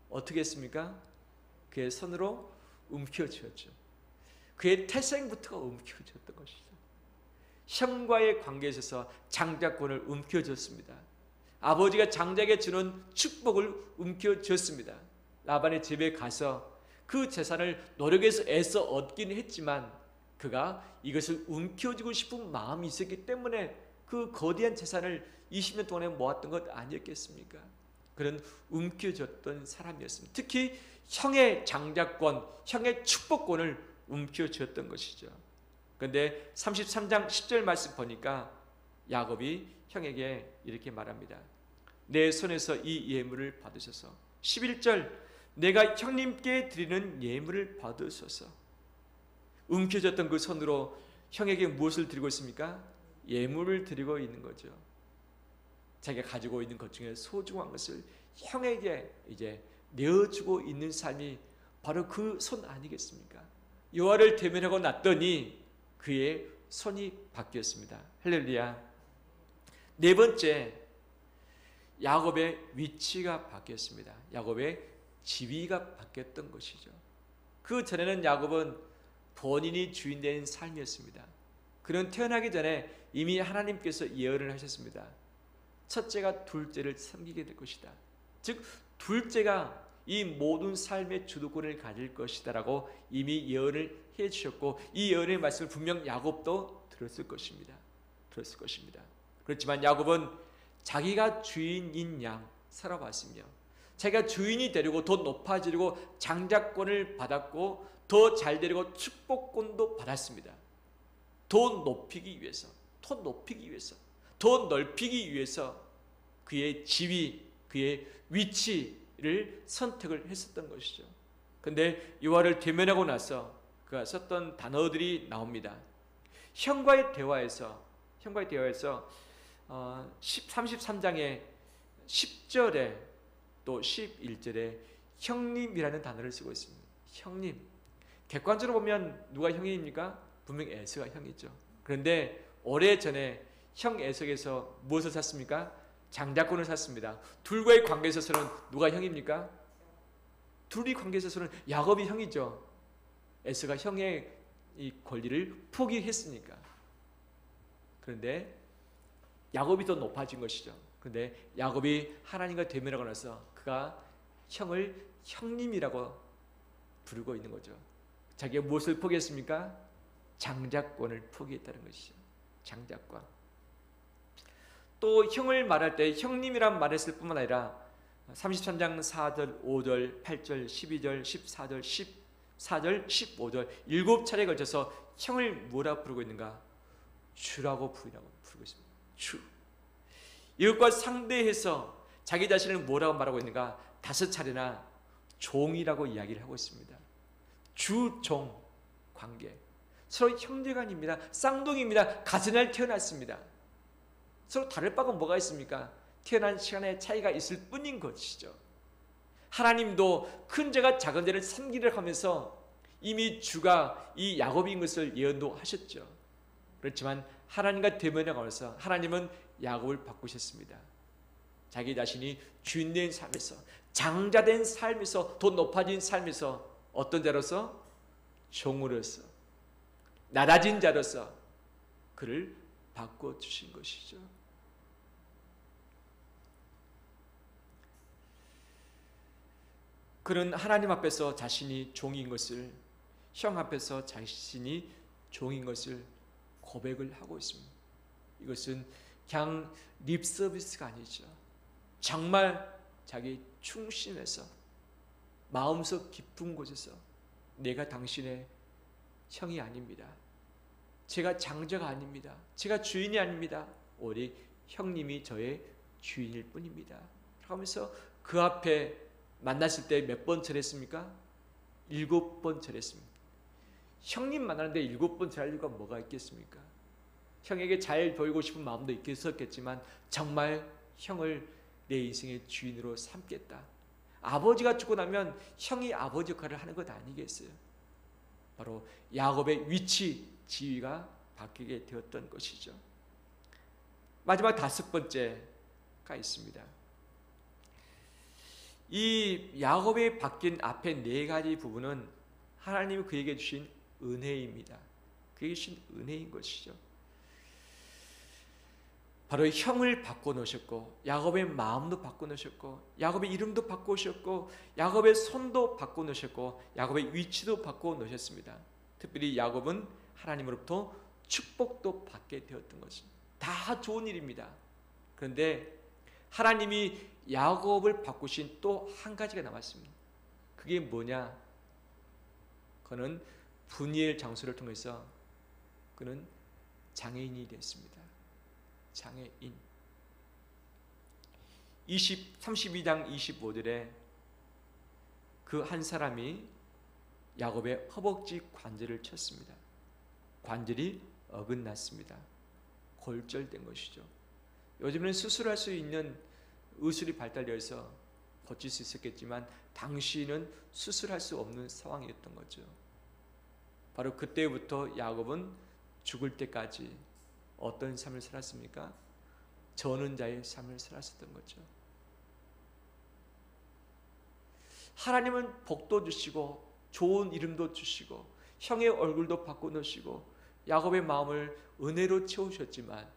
어떻게 했습니까? 그의 손으로 움켜쥐었죠. 그의 태생부터가 움켜쥐었던 것이죠. 형과의 관계에 있어서 장자권을 움켜쥐었습니다. 아버지가 장자에게 주는 축복을 움켜쥐었습니다. 라반의 집에 가서 그 재산을 노력해서 애써 얻기는 했지만 그가 이것을 움켜쥐고 싶은 마음이 있었기 때문에 그 거대한 재산을 20년 동안에 모았던 것 아니었겠습니까? 그는 움켜쥐었던 사람이었습니다. 특히 형의 장자권, 형의 축복권을 움켜쥐었던 것이죠. 그런데 33장 10절 말씀 보니까 야곱이 형에게 이렇게 말합니다. 내 손에서 이 예물을 받으소서. 11절 내가 형님께 드리는 예물을 받으소서. 움켜쥐었던 그 손으로 형에게 무엇을 드리고 있습니까? 예물을 드리고 있는 거죠. 자기가 가지고 있는 것 중에 소중한 것을 형에게 이제 내어주고 있는 삶이 바로 그 손 아니겠습니까? 여호와를 대면하고 났더니 그의 손이 바뀌었습니다. 할렐루야. 네 번째, 야곱의 위치가 바뀌었습니다. 야곱의 지위가 바뀌었던 것이죠. 그 전에는 야곱은 본인이 주인된 삶이었습니다. 그는 태어나기 전에 이미 하나님께서 예언을 하셨습니다. 첫째가 둘째를 섬기게 될 것이다. 즉 둘째가 이 모든 삶의 주도권을 가질 것이다 라고 이미 예언을 해주셨고, 이 예언의 말씀을 분명 야곱도 들었을 것입니다. 그렇지만 야곱은 자기가 주인인 양 살아왔으며 자기가 주인이 되려고 더 높아지려고 장자권을 받았고 더 잘 되려고 축복권도 받았습니다. 더 높이기 위해서, 더 넓히기 위해서 그의 지위, 그의 위치를 선택을 했었던 것이죠. 그런데 여호와를 대면하고 나서 그가 썼던 단어들이 나옵니다. 형과의 대화에서 33장의 10절에 또 11절에 형님이라는 단어를 쓰고 있습니다. 형님. 객관적으로 보면 누가 형입니까? 분명 에서가 형이죠. 그런데 오래전에 형 에서에서 무엇을 샀습니까? 장자권을 샀습니다. 둘과의 관계에 있어서는 누가 형입니까? 둘이 관계에 있어서는 야곱이 형이죠. 에서가 형의 이 권리를 포기했으니까. 그런데 야곱이 더 높아진 것이죠. 그런데 야곱이 하나님과 대면하고 나서 그가 형을 형님이라고 부르고 있는 거죠. 자기가 무엇을 포기했습니까? 장자권을 포기했다는 것이죠. 장자권. 또 형을 말할 때 형님이란 말했을 뿐만 아니라 33장 4절, 5절, 8절, 12절, 14절, 14절, 15절 7차례에 걸쳐서 형을 뭐라 부르고 있는가? 주라고 부르고 있습니다. 주. 이것과 상대해서 자기 자신을 뭐라고 말하고 있는가? 5차례나 종이라고 이야기를 하고 있습니다. 주종 관계. 서로 형제간입니다. 쌍둥이입니다. 같은 날 태어났습니다. 서로 다를 바가 뭐가 있습니까? 태어난 시간에 차이가 있을 뿐인 것이죠. 하나님도 큰 죄가 작은 죄를 삼기를 하면서 이미 주가 이 야곱인 것을 예언도 하셨죠. 그렇지만 하나님과 대면하면서 하나님은 야곱을 바꾸셨습니다. 자기 자신이 주인된 삶에서, 장자된 삶에서, 더 높아진 삶에서 어떤 자로서? 종으로서, 낮아진 자로서 그를 바꿔주신 것이죠. 그는 하나님 앞에서 자신이 종인 것을, 형 앞에서 자신이 종인 것을 고백을 하고 있습니다. 이것은 그냥 립 서비스가 아니죠. 정말 자기 충신해서 마음속 깊은 곳에서 내가 당신의 형이 아닙니다. 제가 장자가 아닙니다. 제가 주인이 아닙니다. 오직 형님이 저의 주인일 뿐입니다. 하면서 그 앞에 만났을 때 몇 번 절했습니까? 7번 절했습니다. 형님 만나는데 7번 절할 이유가 뭐가 있겠습니까? 형에게 잘 보이고 싶은 마음도 있었겠지만 정말 형을 내 인생의 주인으로 삼겠다. 아버지가 죽고 나면 형이 아버지 역할을 하는 것 아니겠어요? 바로 야곱의 위치, 지위가 바뀌게 되었던 것이죠. 마지막 5번째가 있습니다. 이 야곱이 바뀐 앞에 4가지 부분은 하나님이 그에게 주신 은혜입니다. 그에게 주신 은혜인 것이죠. 바로 형을 바꿔놓으셨고 야곱의 마음도 바꿔놓으셨고 야곱의 이름도 바꾸셨고 야곱의 손도 바꿔놓으셨고 야곱의 위치도 바꿔놓으셨습니다. 특별히 야곱은 하나님으로부터 축복도 받게 되었던 것입니다. 다 좋은 일입니다. 그런데 하나님이 야곱을 바꾸신 또 한 가지가 남았습니다. 그게 뭐냐? 그는 분이엘 장소를 통해서 그는 장애인이 됐습니다. 장애인. 32장 25절에 그 한 사람이 야곱의 허벅지 관절을 쳤습니다. 관절이 어긋났습니다. 골절된 것이죠. 요즘은 수술할 수 있는 의술이 발달되어서 고칠 수 있었겠지만 당시는 수술할 수 없는 상황이었던 거죠. 바로 그때부터 야곱은 죽을 때까지 어떤 삶을 살았습니까? 저는 자의 삶을 살았었던 거죠. 하나님은 복도 주시고 좋은 이름도 주시고 형의 얼굴도 바꿔놓으시고 야곱의 마음을 은혜로 채우셨지만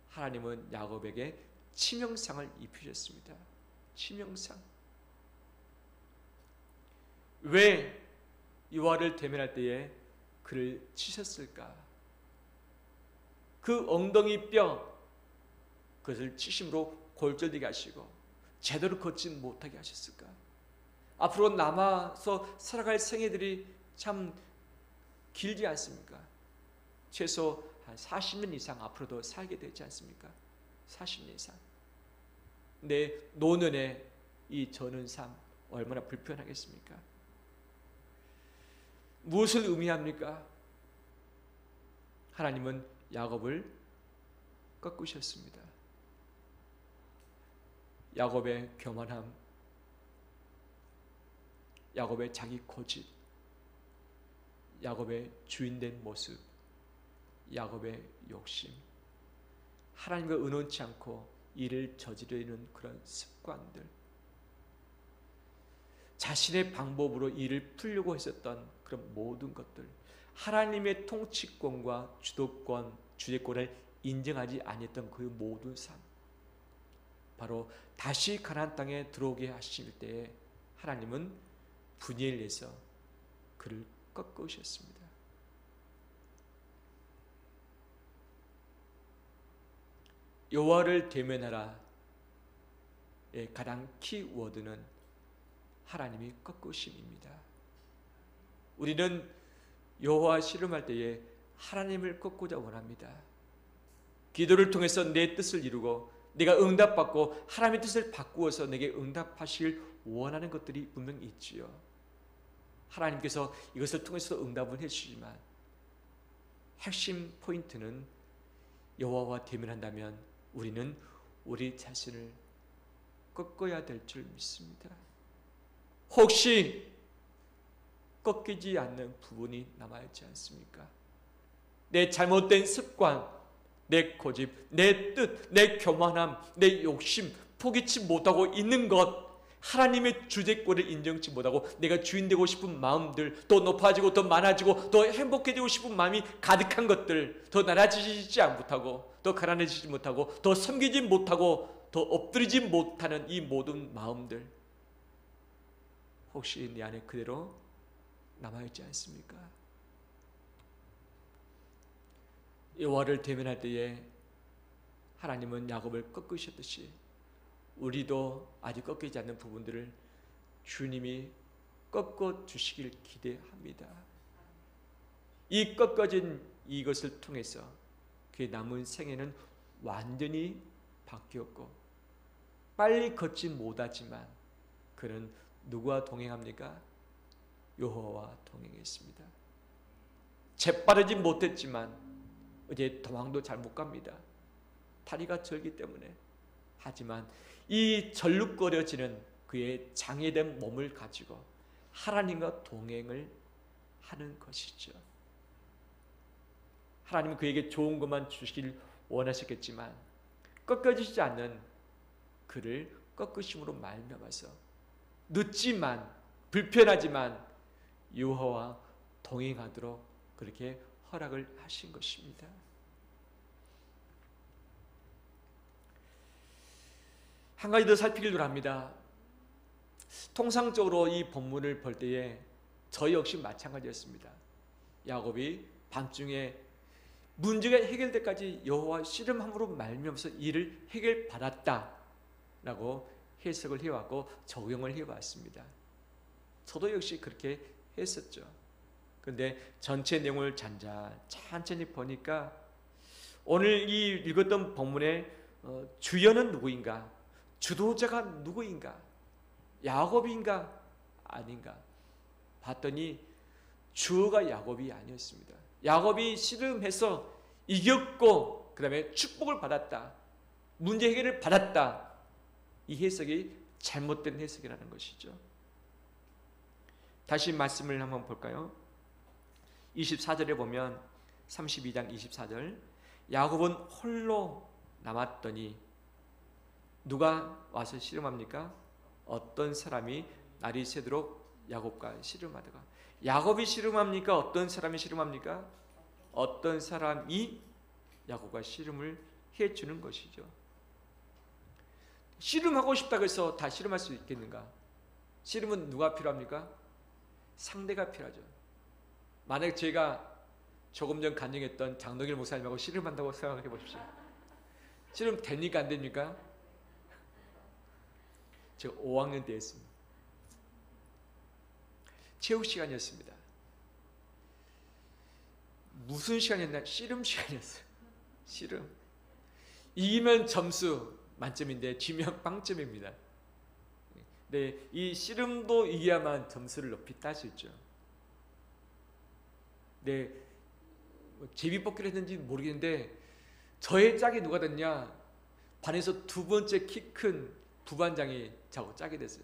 하나님은 야곱에게 치명상을 입히셨습니다. 치명상. 왜 여호와를 대면할 때에 그를 치셨을까? 그 엉덩이 뼈 그것을 치심으로 골절되게 하시고 제대로 걷지 못하게 하셨을까? 앞으로 남아서 살아갈 생애들이 참 길지 않습니까? 최소 한 40년 이상 앞으로도 살게 되지 않습니까? 40년 이상. 내 노년에 이 저는 삶 얼마나 불편하겠습니까? 무엇을 의미합니까? 하나님은 야곱을 꺾으셨습니다. 야곱의 교만함, 야곱의 자기 고집, 야곱의 주인된 모습, 야곱의 욕심, 하나님과 의논치 않고 일을 저지르는 그런 습관들, 자신의 방법으로 일을 풀려고 했었던 그런 모든 것들, 하나님의 통치권과 주도권, 주재권을 인정하지 아니했던 그 모든 삶, 바로 다시 가나안 땅에 들어오게 하실 때에 하나님은 분이엘 내서 그를 꺾으셨습니다. 여호와를 대면하라의 가장 키워드는 하나님이 꺾으심입니다. 우리는 여호와 씨름할 때에 하나님을 꺾고자 원합니다. 기도를 통해서 내 뜻을 이루고 내가 응답받고 하나님의 뜻을 바꾸어서 내게 응답하실 원하는 것들이 분명히 있지요. 하나님께서 이것을 통해서 응답을 해주시지만 핵심 포인트는 여호와와 대면한다면 우리는 우리 자신을 꺾어야 될 줄 믿습니다. 혹시 꺾이지 않는 부분이 남아있지 않습니까? 내 잘못된 습관, 내 고집, 내 뜻, 내 교만함, 내 욕심 포기치 못하고 있는 것, 하나님의 주재권을 인정치 못하고 내가 주인 되고 싶은 마음들, 더 높아지고 더 많아지고 더 행복해지고 싶은 마음이 가득한 것들, 더 나아지지 못하고 더 가난해지지 못하고 더 섬기지 못하고 더 엎드리지 못하는 이 모든 마음들, 혹시 내 안에 그대로 남아있지 않습니까? 여호와를 대면할 때에 하나님은 야곱을 꺾으셨듯이 우리도 아직 꺾이지 않는 부분들을 주님이 꺾어 주시길 기대합니다. 이 꺾어진 이것을 통해서 그의 남은 생애는 완전히 바뀌었고, 빨리 걷지 못하지만 그는 누구와 동행합니까? 여호와와 동행했습니다. 재빠르지 못했지만 이제 도망도 잘 못 갑니다. 다리가 절기 때문에. 하지만 이 절룩거려지는 그의 장애된 몸을 가지고 하나님과 동행을 하는 것이죠. 하나님은 그에게 좋은 것만 주시길 원하셨겠지만 꺾어지지 않는 그를 꺾으심으로 말미암아서 늦지만 불편하지만 여호와와 동행하도록 그렇게 허락을 하신 것입니다. 한 가지 더 살피기를 합니다. 통상적으로 이 본문을 볼 때에 저 역시 마찬가지였습니다. 야곱이 밤중에 문제가 해결될 때까지 여호와 씨름함으로 말미암아서 이를 해결받았다라고 해석을 해왔고 적용을 해왔습니다. 저도 역시 그렇게 했었죠. 그런데 전체 내용을 천천히 보니까 오늘 이 읽었던 본문의 주연은 누구인가? 주도자가 누구인가? 야곱인가? 아닌가? 봤더니 주어가 야곱이 아니었습니다. 야곱이 씨름해서 이겼고 그 다음에 축복을 받았다, 문제 해결을 받았다, 이 해석이 잘못된 해석이라는 것이죠. 다시 말씀을 한번 볼까요? 24절에 보면 32장 24절, 야곱은 홀로 남았더니 누가 와서 씨름합니까? 어떤 사람이 날이 새도록 야곱과 씨름하다가. 야곱이 씨름합니까? 어떤 사람이 씨름합니까? 어떤 사람이 야곱과 씨름을 해주는 것이죠. 씨름하고 싶다고 해서 다 씨름할 수 있겠는가? 씨름은 누가 필요합니까? 상대가 필요하죠. 만약 제가 조금 전 간증했던 장동일 목사님하고 씨름한다고 생각해 보십시오. 씨름 됩니까? 안 됩니까? 제가 5학년 때 했습니다. 체육 시간이었습니다. 무슨 시간이었나? 씨름 시간이었어요. 씨름. 이기면 점수 만점인데 지면 빵점입니다. 네, 이 씨름도 이겨야만 점수를 높이 딸 수 있죠. 네, 제비뽑기를 했는지 모르겠는데 저의 짝이 누가 됐냐? 반에서 두 번째 키 큰 부반장이 저하고 짝이 됐어요.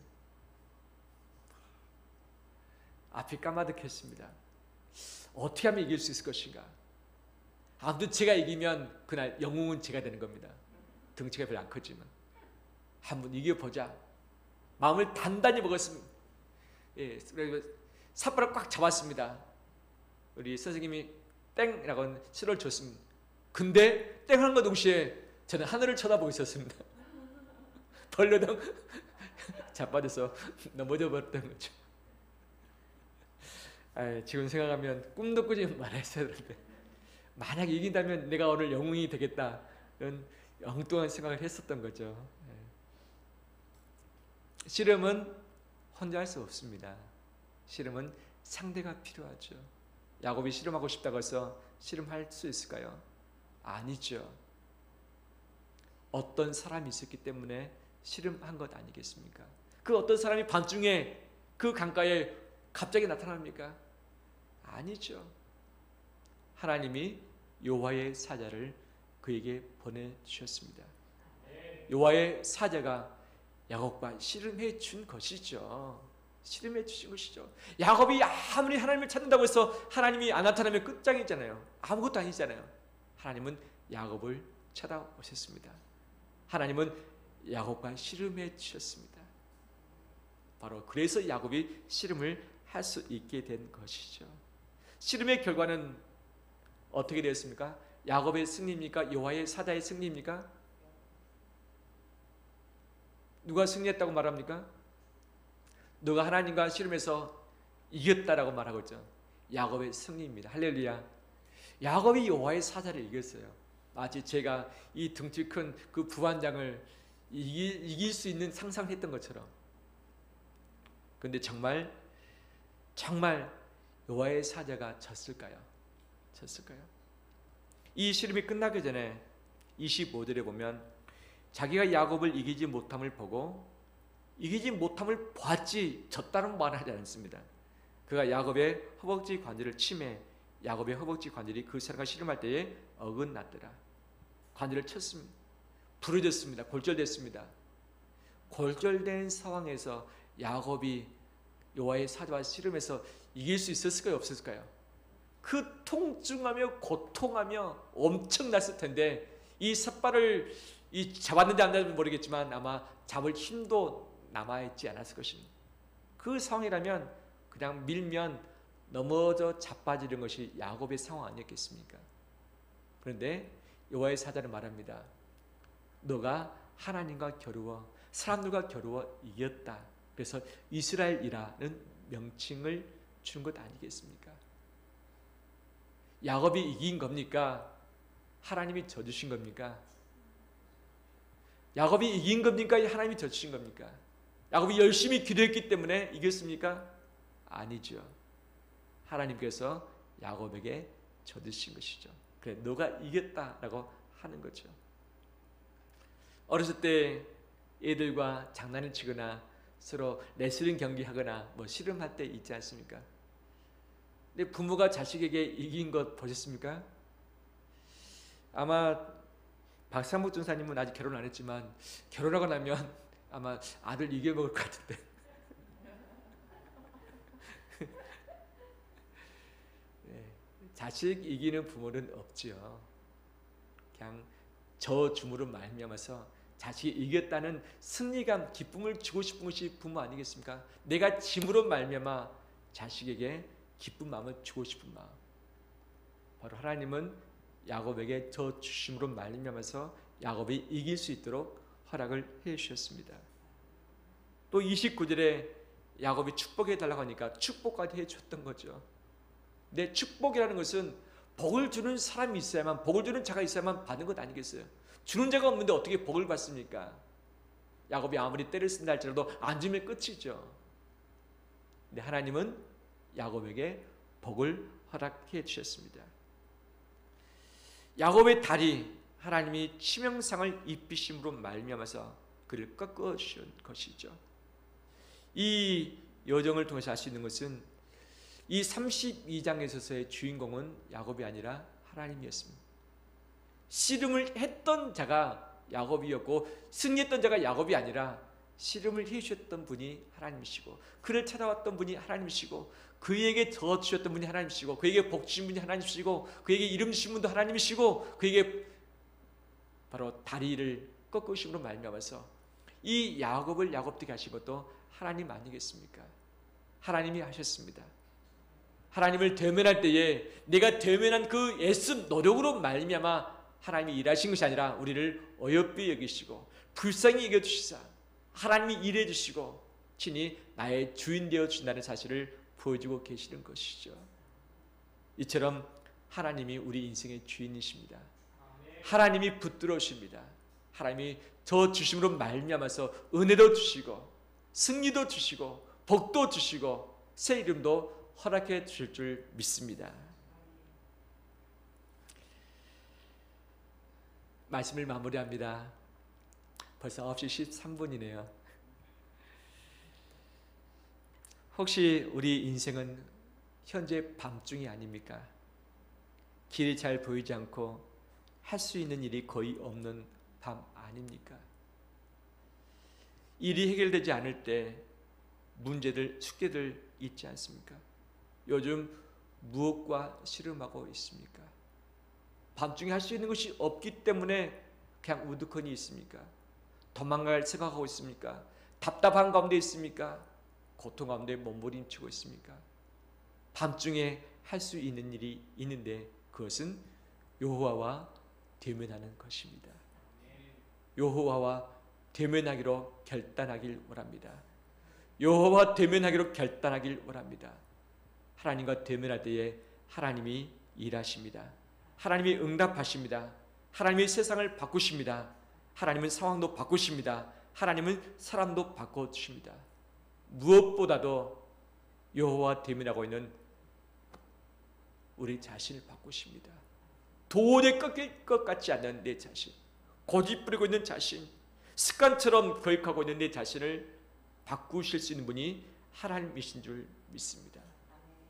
앞이 까마득했습니다. 어떻게 하면 이길 수 있을 것인가? 아무튼 제가 이기면 그날 영웅은 제가 되는 겁니다. 덩치가 별로 안 컸지만 한번 이겨보자. 마음을 단단히 먹었습니다. 예, 삿발을 꽉 잡았습니다. 우리 선생님이 땡이라고 신호를 줬습니다. 근데 땡하는 것 동시에 저는 하늘을 쳐다보고 있었습니다. 벌려덩 자빠져서 넘어져 버렸던 거죠. 지금 생각하면 꿈도 꾸지 말았어야 되는데, 만약 이긴다면 내가 오늘 영웅이 되겠다, 이런 엉뚱한 생각을 했었던 거죠. 씨름은 혼자 할 수 없습니다. 씨름은 상대가 필요하죠. 야곱이 씨름하고 싶다고 해서 씨름할 수 있을까요? 아니죠. 어떤 사람이 있었기 때문에 씨름한 것 아니겠습니까? 그 어떤 사람이 밤중에 그 강가에 갑자기 나타납니까? 아니죠. 하나님이 여호와의 사자를 그에게 보내주셨습니다. 여호와의 사자가 야곱과 씨름해 준 것이죠. 씨름해 주신 것이죠. 야곱이 아무리 하나님을 찾는다고 해서 하나님이 안 나타나면 끝장이잖아요. 아무것도 아니잖아요. 하나님은 야곱을 찾아오셨습니다. 하나님은 야곱과 씨름해 주셨습니다. 바로 그래서 야곱이 씨름을 할 수 있게 된 것이죠. 씨름의 결과는 어떻게 되었습니까? 야곱의 승리입니까? 여호와의 사자의 승리입니까? 누가 승리했다고 말합니까? 누가 하나님과 씨름해서 이겼다라고 말하고 있죠. 야곱의 승리입니다. 할렐루야. 야곱이 여호와의 사자를 이겼어요. 마치 제가 이 덩치 큰 그 부반장을 이길 수 있는 상상했던 것처럼. 그런데 정말 여호와의 사자가 졌을까요? 이 씨름이 끝나기 전에 25절에 보면 자기가 야곱을 이기지 못함을 보고 이기지 못함을 보았지 졌다는 말을 하지 않습니다. 그가 야곱의 허벅지 관절을 치매 야곱의 허벅지 관절이 그 사람과 씨름할 때에 어긋났더라. 관절을 쳤습니다. 부러졌습니다. 골절됐습니다. 골절된 상황에서 야곱이 여호와의 사자와 씨름해서 이길 수 있었을까요? 없었을까요? 그 통증하며 고통하며 엄청났을 텐데 이 삿발을 잡았는지 안 잡았는지 모르겠지만 아마 잡을 힘도 남아있지 않았을 것입니다. 그 상황이라면 그냥 밀면 넘어져 자빠지는 것이 야곱의 상황 아니었겠습니까? 그런데 여호와의 사자는 말합니다. 너가 하나님과 겨루어 사람들과 겨루어 이겼다. 그래서 이스라엘이라는 명칭을 준 것 아니겠습니까? 야곱이 이긴 겁니까? 하나님이 져주신 겁니까? 야곱이 이긴 겁니까? 하나님이 져주신 겁니까? 야곱이 열심히 기도했기 때문에 이겼습니까? 아니죠. 하나님께서 야곱에게 져주신 것이죠. 그래, 너가 이겼다라고 하는 거죠. 어렸을 때 애들과 장난을 치거나 서로 레슬링 경기하거나 뭐 씨름할 때 있지 않습니까? 근데 부모가 자식에게 이긴 것 보셨습니까? 아마 박상묵 전사님은 아직 결혼 안 했지만 결혼하고 나면 아마 아들 이겨먹을 것 같은데 네, 자식 이기는 부모는 없지요. 그냥 저 주무로 말미암아서 자식이 이겼다는 승리감, 기쁨을 주고 싶은 것이 부모 아니겠습니까? 내가 짐으로 말미암아 자식에게 기쁜 마음을 주고 싶은 마음. 바로 하나님은 야곱에게 저 주심으로 말미암아서 야곱이 이길 수 있도록 허락을 해 주셨습니다. 또 29절에 야곱이 축복해 달라고 하니까 축복까지 해 줬던 거죠. 근데 축복이라는 것은 복을 주는 사람이 있어야만, 복을 주는 자가 있어야만 받는 것 아니겠어요? 주는 자가 없는데 어떻게 복을 받습니까? 야곱이 아무리 때를 쓴다 할지라도 안 주면 끝이죠. 근데 하나님은 야곱에게 복을 허락해 주셨습니다. 야곱의 다리, 하나님이 치명상을 입히심으로 말미암아서 그를 꺾어 주신 것이죠. 이 여정을 통해서 알 수 있는 것은 이 32장에서의 주인공은 야곱이 아니라 하나님이었습니다. 씨름을 했던 자가 야곱이었고 승리했던 자가 야곱이 아니라 씨름을 해주셨던 분이 하나님이시고 그를 찾아왔던 분이 하나님이시고 그에게 더 주셨던 분이 하나님이시고 그에게 복 주신 분이 하나님이시고 그에게 이름 주신 분도 하나님이시고 그에게 바로 다리를 꺾으심으로 말미암아서 이 야곱을 야곱되게 하신 것도 하나님 아니겠습니까? 하나님이 하셨습니다. 하나님을 대면할 때에 내가 대면한 그 애쓴 노력으로 말미암아 하나님이 일하신 것이 아니라 우리를 어여삐 여기시고 불쌍히 여겨주시사 하나님이 일해 주시고 친히 나의 주인 되어 주신다는 사실을 보여주고 계시는 것이죠. 이처럼 하나님이 우리 인생의 주인이십니다. 하나님이 붙들어오십니다. 하나님이 저 주심으로 말미암아서 은혜도 주시고 승리도 주시고 복도 주시고 새 이름도 허락해 주실 줄 믿습니다. 말씀을 마무리합니다. 벌써 9시 13분이네요. 혹시 우리 인생은 현재 밤중이 아닙니까? 길이 잘 보이지 않고 할 수 있는 일이 거의 없는 밤 아닙니까? 일이 해결되지 않을 때 문제들, 숙제들 있지 않습니까? 요즘 무엇과 씨름하고 있습니까? 밤중에 할 수 있는 것이 없기 때문에 그냥 우두커니 있습니까? 도망갈 생각하고 있습니까? 답답한 가운데 있습니까? 고통 가운데 몸부림치고 있습니까? 밤중에 할 수 있는 일이 있는데 그것은 여호와와 대면하는 것입니다. 여호와와 대면하기로 결단하길 원합니다. 여호와와 대면하기로 결단하길 원합니다. 하나님과 대면할 때에 하나님이 일하십니다. 하나님이 응답하십니다. 하나님이 세상을 바꾸십니다. 하나님은 상황도 바꾸십니다. 하나님은 사람도 바꿔주십니다. 무엇보다도 여호와 대면하고 있는 우리 자신을 바꾸십니다. 도저히 꺾일 것 같지 않는 내 자신, 고집 부리고 있는 자신, 습관처럼 거역하고 있는 내 자신을 바꾸실 수 있는 분이 하나님이신 줄 믿습니다.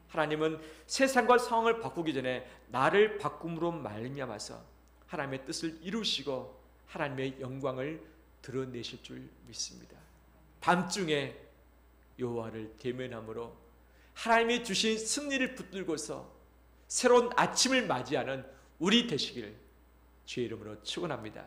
하나님은 세상과 상황을 바꾸기 전에 나를 바꿈으로 말미암아서 하나님의 뜻을 이루시고 하나님의 영광을 드러내실 줄 믿습니다. 밤중에 여호와를 대면함으로 하나님이 주신 승리를 붙들고서 새로운 아침을 맞이하는 우리 되시기를 주의 이름으로 축원합니다.